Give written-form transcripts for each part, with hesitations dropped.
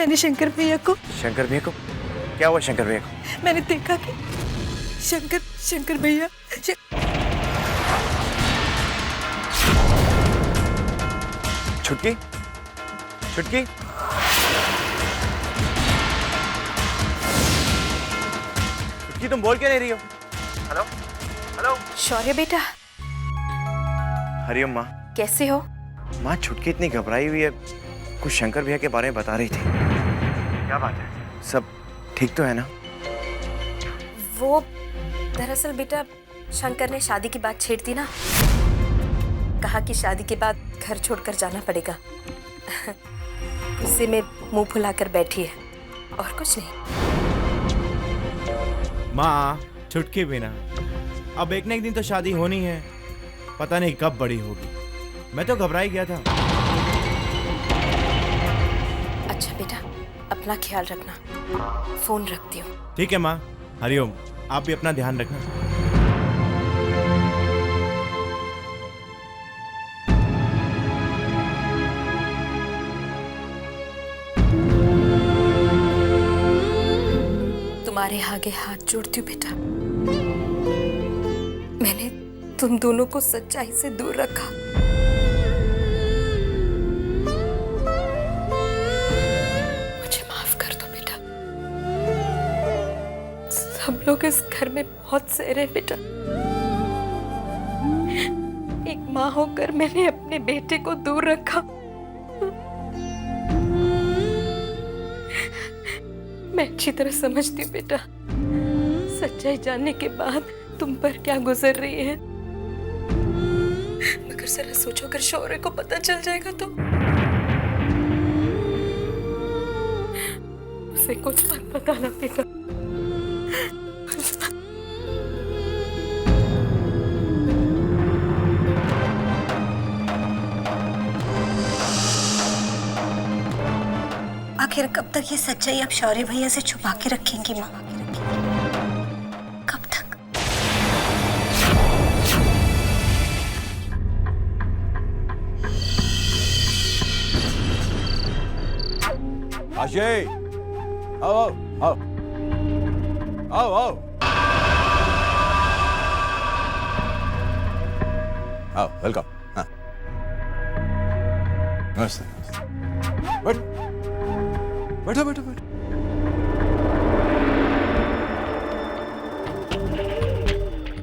मैंने शंकर भैया को क्या हुआ शंकर भैया को? मैंने देखा कि शंकर भैया छुटकी तुम बोल क्या नहीं रही हो? हेलो शौर्य बेटा, हरिओम माँ। कैसे हो? माँ छुटकी इतनी घबराई हुई है, कुछ शंकर भैया के बारे में बता रही थी। क्या बात है? सब ठीक तो है ना? वो दरअसल बेटा शंकर ने शादी की बात छेड़ दी ना, कहा कि शादी के बाद घर छोड़कर जाना पड़ेगा। गुस्से में मुंह फुलाकर बैठी है और कुछ नहीं। माँ छुटकी भी ना, अब एक न एक दिन तो शादी होनी है, पता नहीं कब बड़ी होगी। मैं तो घबरा ही गया था। अच्छा बेटा, अपना ख्याल रखना, फोन रखती हूँ। ठीक है माँ। हरिओम, आप भी अपना ध्यान रखना। तुम्हारे आगे हाथ जोड़ती हूँ बेटा, मैंने तुम दोनों को सच्चाई से दूर रखा। मुझे माफ कर दो बेटा। सब लोग इस घर में बहुत सहरे बेटा। एक माँ होकर मैंने अपने बेटे को दूर रखा। मैं अच्छी तरह समझती हूँ बेटा, सच्चाई जानने के बाद तुम पर क्या गुजर रही है, मगर जरा सोचो अगर शौर्य को पता चल जाएगा तो उसे कुछ मत बताना बेटा। आखिर कब तक ये सच्चाई आप शौर्य भैया से छुपा के रखेंगी माँ? कब तक? अजय, आओ आओ आओ आओ आओ, वेलकम। हाँ, नमस्ते नमस्ते। बैठो बैठो बैठो।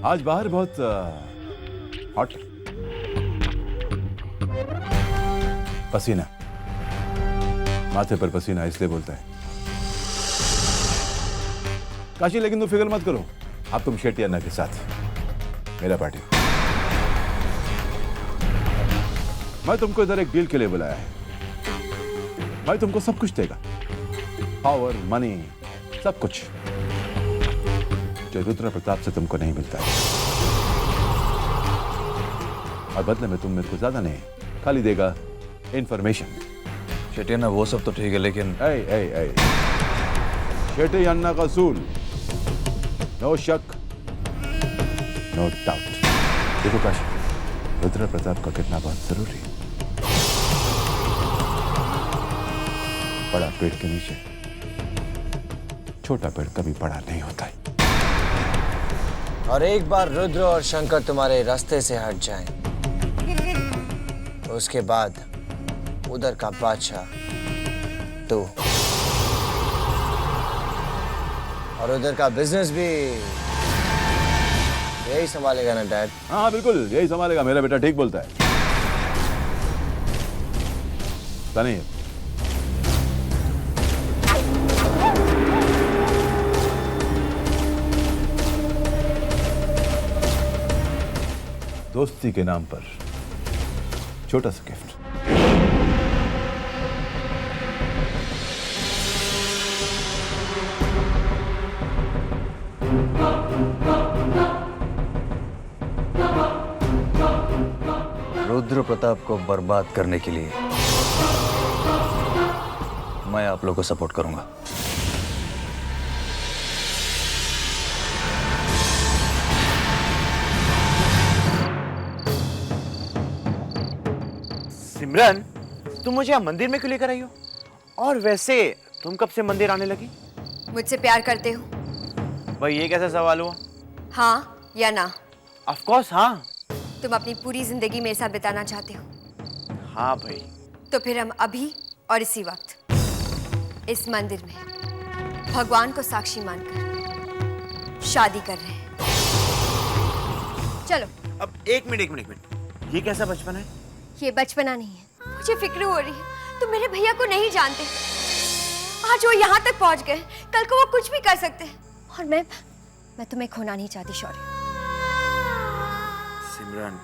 आज बाहर बहुत हॉट, पसीना, माथे पर पसीना इसलिए बोलता है। काशी, लेकिन तुम फिक्र मत करो, अब तुम शेट्टी अन्ना के साथ मेरा पार्टी। मैं तुमको इधर एक डील के लिए बुलाया है। मैं तुमको सब कुछ देगा, पावर, मनी, सब कुछ, जो रुद्र प्रताप से तुमको नहीं मिलता है। और बदले में तुम मेरे को ज्यादा नहीं, खाली देगा इंफॉर्मेशन। शेट्टी अन्ना वो सब तो ठीक है, लेकिन शेट्टी अन्ना का असूल, नो शक नो डाउट। देखो काशी, रुद्र प्रताप का कितना बहुत जरूरी है। बड़ा पेड़ के नीचे छोटा पेड़ कभी बड़ा नहीं होता है। और एक बार रुद्र और शंकर तुम्हारे रास्ते से हट जाएं, तो उसके बाद उधर का बादशाह तो, और उधर का बिजनेस भी यही संभालेगा ना डैड? हाँ बिल्कुल, यही संभालेगा। मेरा बेटा ठीक बोलता है। नहीं, दोस्ती के नाम पर छोटा सा गिफ्ट। रुद्र प्रताप को बर्बाद करने के लिए मैं आप लोगों को सपोर्ट करूंगा। सिमरन, तुम मुझे यहाँ मंदिर में क्यों लेकर आई हो? और वैसे तुम कब से मंदिर आने लगी? मुझसे प्यार करते हो? भाई ये कैसा सवाल हुआ? हाँ या ना? ऑफ कोर्स हाँ। तुम अपनी पूरी जिंदगी मेरे साथ बिताना चाहते हो? हाँ भाई। तो फिर हम अभी और इसी वक्त इस मंदिर में भगवान को साक्षी मानकर शादी कर रहे हैं। चलो। अब एक मिनट, ये कैसा बचपन है? ये बचपना नहीं है, मुझे फिक्र हो रही है। तुम मेरे भैया को नहीं जानते। आज वो यहाँ तक पहुँच गए, कल को वो कुछ भी कर सकते हैं। और मैं तुम्हें खोना नहीं चाहती शौर्य। सिमरन,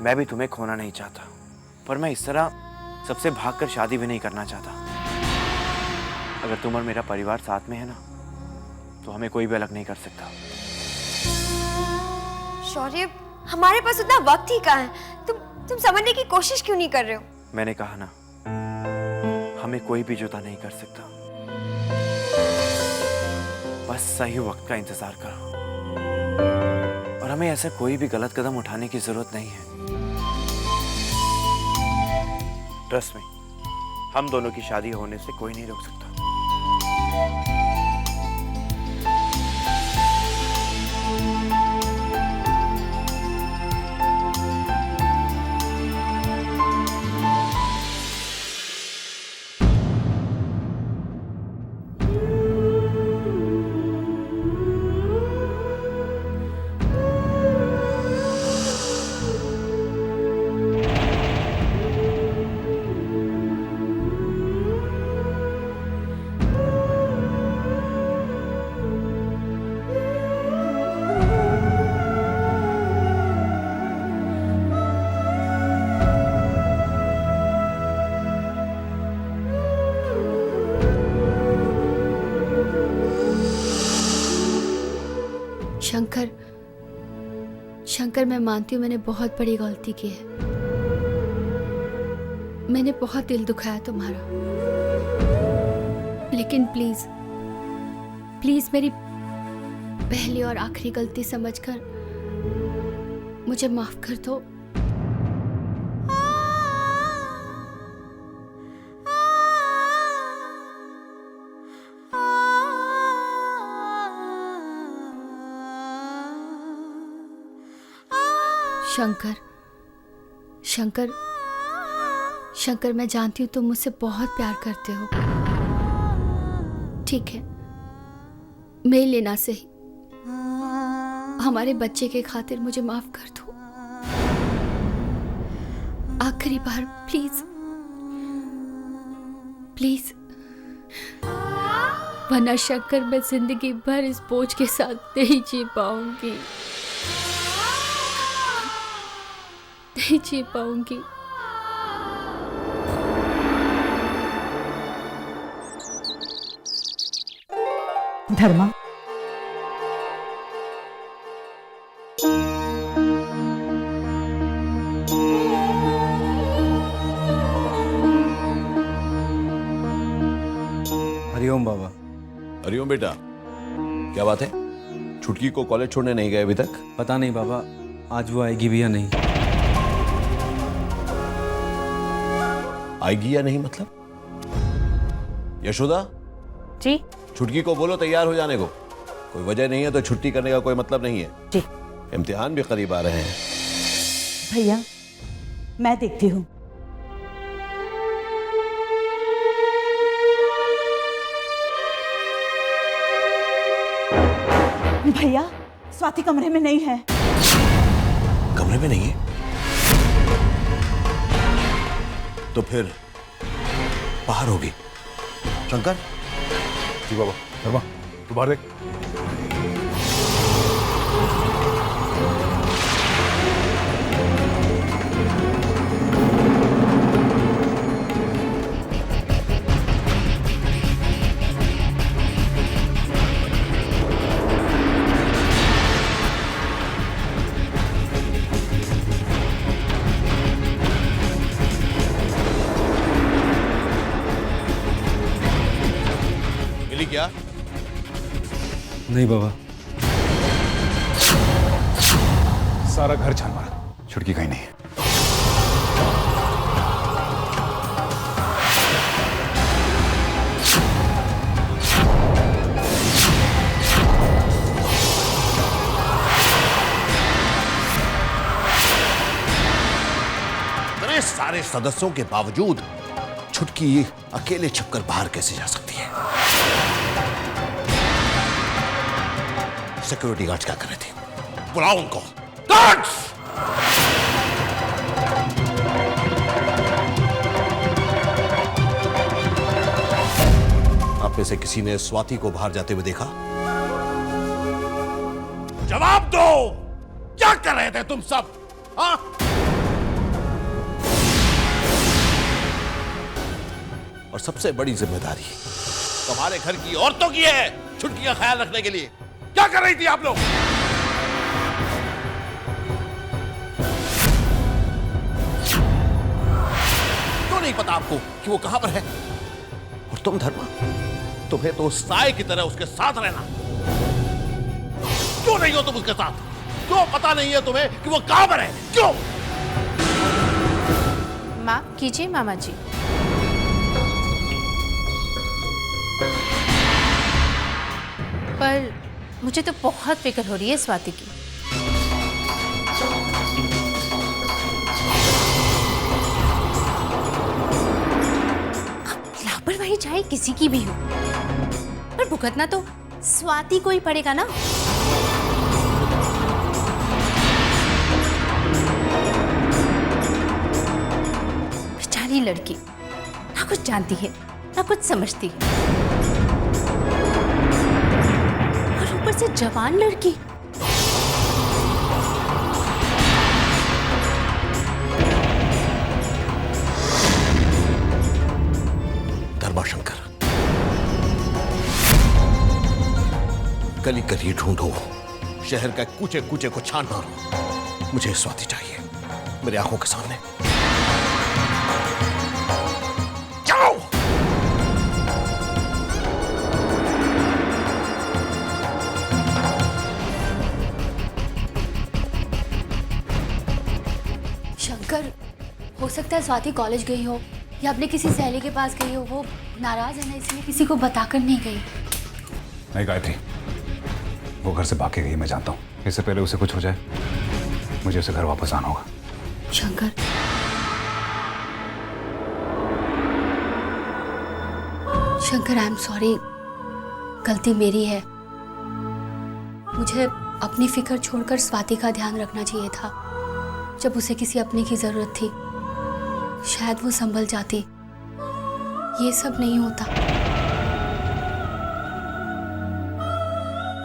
मैं भी तुम्हें खोना नहीं चाहता, पर मैं इस तरह सबसे भागकर शादी भी नहीं करना चाहता। अगर तुम और मेरा परिवार साथ में है ना, तो हमें कोई भी अलग नहीं कर सकता। शौर्य, हमारे पास उतना वक्त ही कहाँ है? तुम समझने की कोशिश क्यों नहीं कर रहे हो? मैंने कहा ना, हमें कोई भी जुदा नहीं कर सकता। बस सही वक्त का इंतजार करो, और हमें ऐसा कोई भी गलत कदम उठाने की जरूरत नहीं है। ट्रस्ट में, हम दोनों की शादी होने से कोई नहीं रोक सकता। शंकर, मैं मानती हूँ मैंने बहुत बड़ी गलती की है। मैंने बहुत दिल दुखाया तुम्हारा, लेकिन प्लीज प्लीज मेरी पहली और आखिरी गलती समझकर मुझे माफ कर दो। शंकर, मैं जानती हूँ तुम मुझसे बहुत प्यार करते हो। ठीक है, मेरे लिए ना सही, हमारे बच्चे के खातिर मुझे माफ कर दो। आखिरी बार प्लीज प्लीज, वरना शंकर मैं जिंदगी भर इस बोझ के साथ नहीं जी पाऊंगी, नहीं जी पाऊंगी। धर्मा, हरिओम बाबा। हरिओम बेटा, क्या बात है? छुटकी को कॉलेज छोड़ने नहीं गए अभी तक? पता नहीं बाबा, आज वो आएगी भी या नहीं। आएगी या नहीं मतलब? यशोदा जी। छुटकी को बोलो तैयार हो जाने को। कोई वजह नहीं है तो छुट्टी करने का कोई मतलब नहीं है जी। इम्तिहान भी करीब आ रहे हैं। भैया, मैं देखती हूँ। भैया, स्वाति कमरे में नहीं है। कमरे में नहीं है? तो फिर बाहर होगी। शंकर। जी बाबा। धर्मा, तू बाहर देख। क्या? नहीं बाबा। सारा घर छान मारा, छुटकी कहीं नहीं। इतने सारे सदस्यों के बावजूद छुटकी अकेले छिपकर बाहर कैसे जा सकती है? सिक्योरिटी गार्ड्स क्या कर रहे थे? बुलाओ उनको। गार्ड्स! आप में से किसी ने स्वाति को बाहर जाते हुए देखा? जवाब दो! क्या कर रहे थे तुम सब? हाँ? और सबसे बड़ी जिम्मेदारी तुम्हारे घर की औरतों की है छुटकी का ख्याल रखने के लिए। क्या कर रही थी आप लोग? क्यों नहीं पता आपको कि वो कहां पर है? और तुम धर्मा, तुम्हें तो साए की तरह उसके साथ रहना। क्यों नहीं हो तुम उसके साथ? क्यों पता नहीं है तुम्हें कि वो कहां पर है? क्यों? माफ कीजिए मामा जी, पर मुझे तो बहुत फिक्र हो रही है स्वाति की। अब लापरवाही चाहे किसी की भी हो, पर भुगतना तो स्वाति को ही पड़ेगा ना। बेचारी लड़की ना कुछ जानती है ना कुछ समझती है, और ऊपर से जवान लड़की। धर्माशंकर, गली गली ढूंढो, शहर का कूचे कूचे को छान मारो। मुझे स्वाति चाहिए मेरी आंखों के सामने। जाओ! शंकर, हो सकता है स्वाति कॉलेज गई हो या अपने किसी सहेली के पास गई हो। वो नाराज है ना, इसलिए किसी को बताकर नहीं गई। नहीं गायत्री, वो घर से भाग के गई, मैं जानता हूँ। इससे पहले उसे कुछ हो जाए, मुझे उसे घर वापस आना होगा। Shankar, Shankar, I am sorry, गलती मेरी है। मुझे अपनी फिक्र छोड़कर स्वाति का ध्यान रखना चाहिए था। जब उसे किसी अपने की जरूरत थी, शायद वो संभल जाती। ये सब नहीं होता।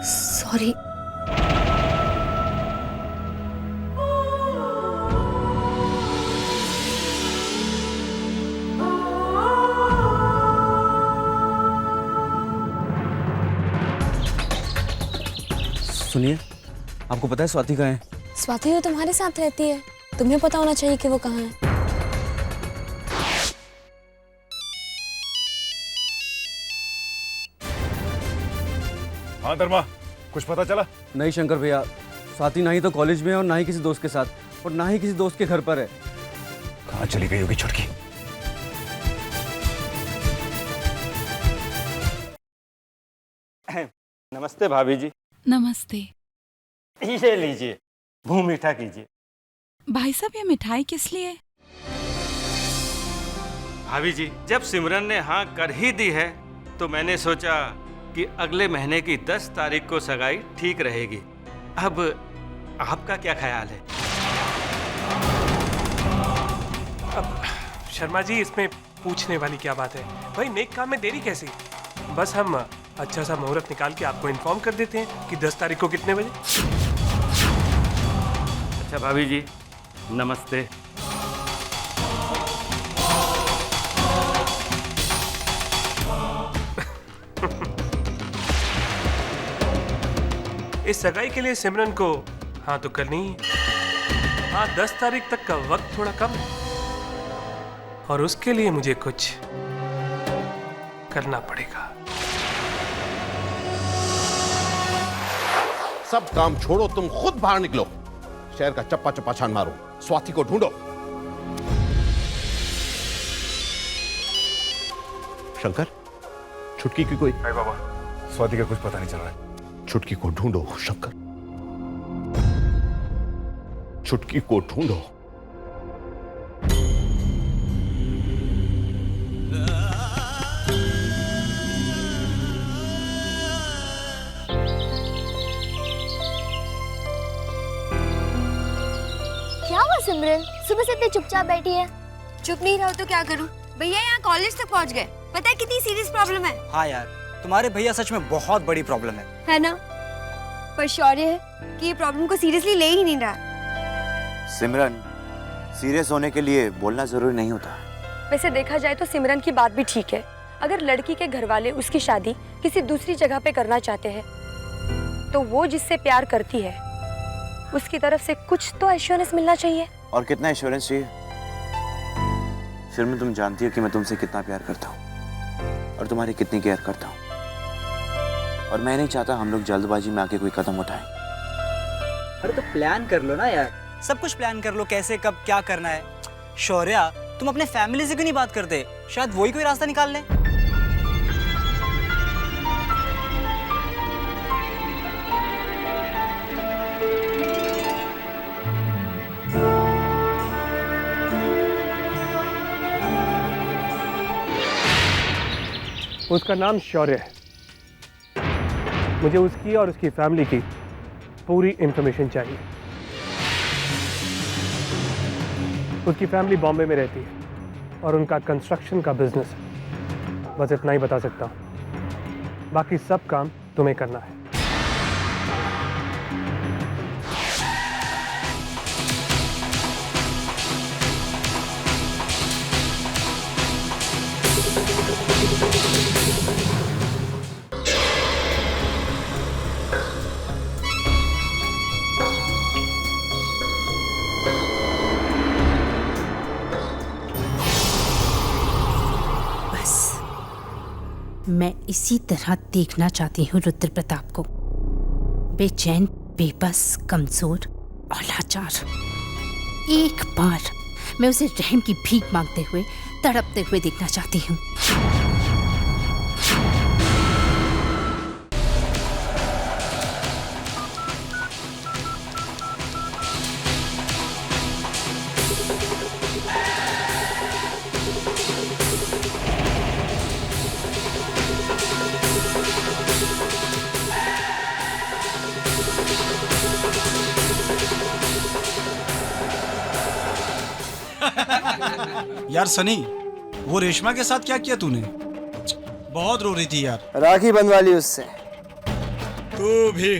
सॉरी। सुनिए, आपको पता है स्वाति कहाँ है? स्वाति तो तुम्हारे साथ रहती है, तुम्हें पता होना चाहिए कि वो कहाँ है। हाँ धर्मा, कुछ पता चला? नहीं शंकर भैया, स्वाति ना ही तो कॉलेज में है और ना ही किसी दोस्त के साथ, और ना ही किसी दोस्त के घर पर है। कहाँ चली गई होगी छुटकी? नमस्ते भाभी जी। नमस्ते। ये लीजिए, मुंह मीठा कीजिए। भाई साहब, ये मिठाई किस लिए? भाभी जी, जब सिमरन ने हाँ कर ही दी है तो मैंने सोचा कि अगले महीने की 10 तारीख को सगाई ठीक रहेगी। अब आपका क्या ख्याल है? अब शर्मा जी, इसमें पूछने वाली क्या बात है भाई? नेक काम में देरी कैसी? बस हम अच्छा सा मुहूर्त निकाल के आपको इन्फॉर्म कर देते हैं कि 10 तारीख को कितने बजे। अच्छा भाभी जी, नमस्ते। इस सगाई के लिए सिमरन को हाँ तो करनी है। हाँ, 10 तारीख तक का वक्त थोड़ा कम है और उसके लिए मुझे कुछ करना पड़ेगा। सब काम छोड़ो, तुम खुद बाहर निकलो, शहर का चप्पा चप्पा छान मारो, स्वाति को ढूंढो। शंकर, छुटकी की कोई? नहीं बाबा, स्वाति का कुछ पता नहीं चल रहा है। छुटकी को ढूंढो शंकर, छुटकी को ढूंढो। सिमरन, सुबह से इतनी चुपचाप बैठी है। चुप नहीं रहो तो क्या करूं? भैया यहाँ कॉलेज तक पहुँच गए। पता है कितनी सीरियस प्रॉब्लम है? हाँ यार, तुम्हारे भैया सच में बहुत बड़ी प्रॉब्लम है ना? पर शौर्य है कि ये प्रॉब्लम को सीरियसली ले ही नहीं रहा। सिमरन, सीरियस होने के लिए बोलना जरूरी नहीं होता। वैसे देखा जाए तो सिमरन की बात भी ठीक है। अगर लड़की के घर वाले उसकी शादी किसी दूसरी जगह पे करना चाहते हैं तो वो जिससे प्यार करती है उसकी तरफ से कुछ तो एश्योरेंस मिलना चाहिए। और कितना एश्योरेंस चाहिए? शर्मी, तुम जानती हो कि मैं तुमसे कितना प्यार करता हूँ और तुम्हारी कितनी केयर करता हूँ, और मैं नहीं चाहता हम लोग जल्दबाजी में आके कोई कदम उठाएं। अरे तो प्लान कर लो ना यार, सब कुछ प्लान कर लो, कैसे कब क्या करना है। शौर्या, तुम अपने फैमिली से क्यों नहीं बात करते? शायद वही कोई रास्ता निकाल लें। उसका नाम शौर्य है। मुझे उसकी और उसकी फैमिली की पूरी इंफॉर्मेशन चाहिए। उसकी फैमिली बॉम्बे में रहती है और उनका कंस्ट्रक्शन का बिजनेस है। बस इतना ही बता सकता हूँ, बाकी सब काम तुम्हें करना है। मैं इसी तरह देखना चाहती हूँ रुद्र प्रताप को, बेचैन, बेबस, कमजोर और लाचार। एक बार मैं उसे रहम की भीख मांगते हुए, तड़पते हुए देखना चाहती हूँ। यार सनी, वो रेशमा के साथ क्या किया तूने? बहुत रो रही थी यार। राखी बंधवा ली उससे। तू भी।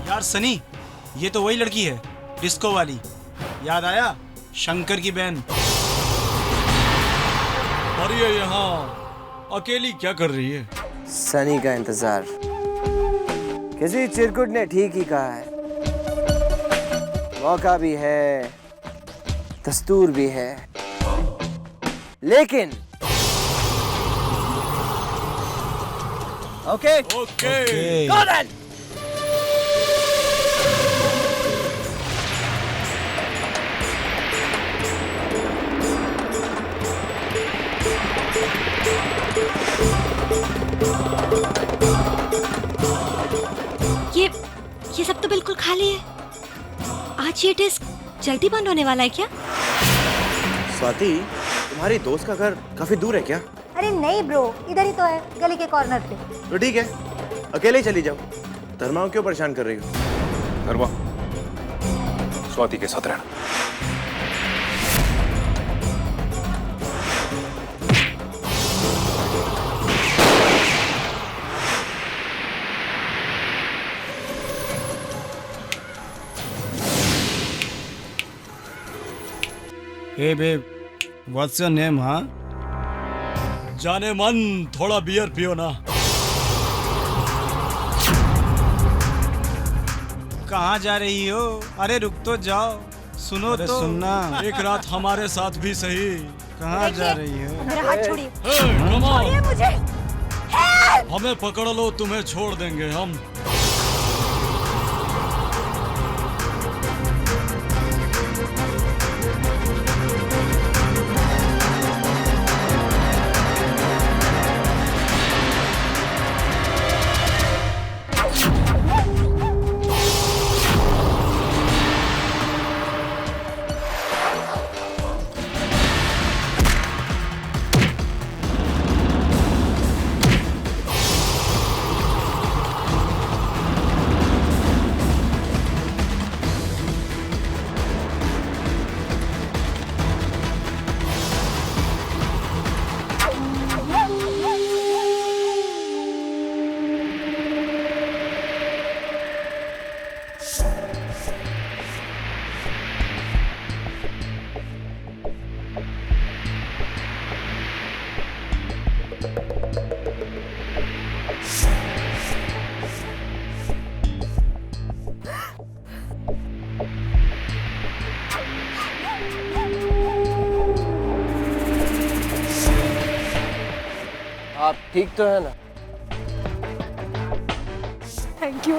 यार सनी, ये तो वही लड़की है, डिस्को वाली। याद आया? शंकर की बहन। और ये यहाँ अकेली क्या कर रही है? सनी का इंतजार। किसी चिरकुट ने ठीक ही कहा है, मौका भी है, दस्तूर भी है, लेकिन ओके ओके गो देन। ये सब तो बिल्कुल खाली है। आज ये डेस्क जल्दी बंद होने वाला है क्या? स्वाति, तुम्हारी दोस्त का घर काफी दूर है क्या? अरे नहीं ब्रो, इधर ही तो है, गली के कॉर्नर पे। तो ठीक है, अकेले ही चली जाओ। धर्मा को क्यों परेशान कर रही हो? धर्मा, स्वाति के साथ रहना। हे बेब, व्हाट्स योर नेम? हाँ, जाने मन, थोड़ा बियर पियो ना। कहाँ जा रही हो? अरे रुक तो जाओ, सुनो तो। सुनना, एक रात हमारे साथ भी सही। कहाँ जा रही हो? मेरा हाथ छोड़िए। छोड़िए मुझे। हमें पकड़ लो, तुम्हें छोड़ देंगे हम। आप ठीक तो है ना? Thank you.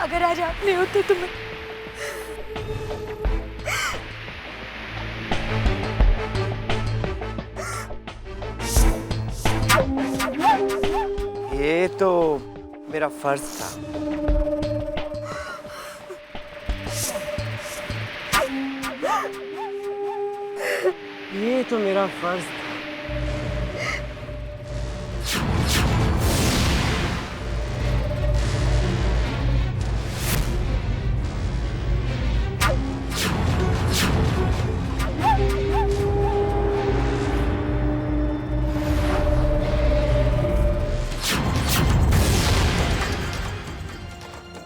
अगर आज आप नहीं होते तो मैं ये तो मेरा फर्ज था। ये तो मेरा फर्ज था।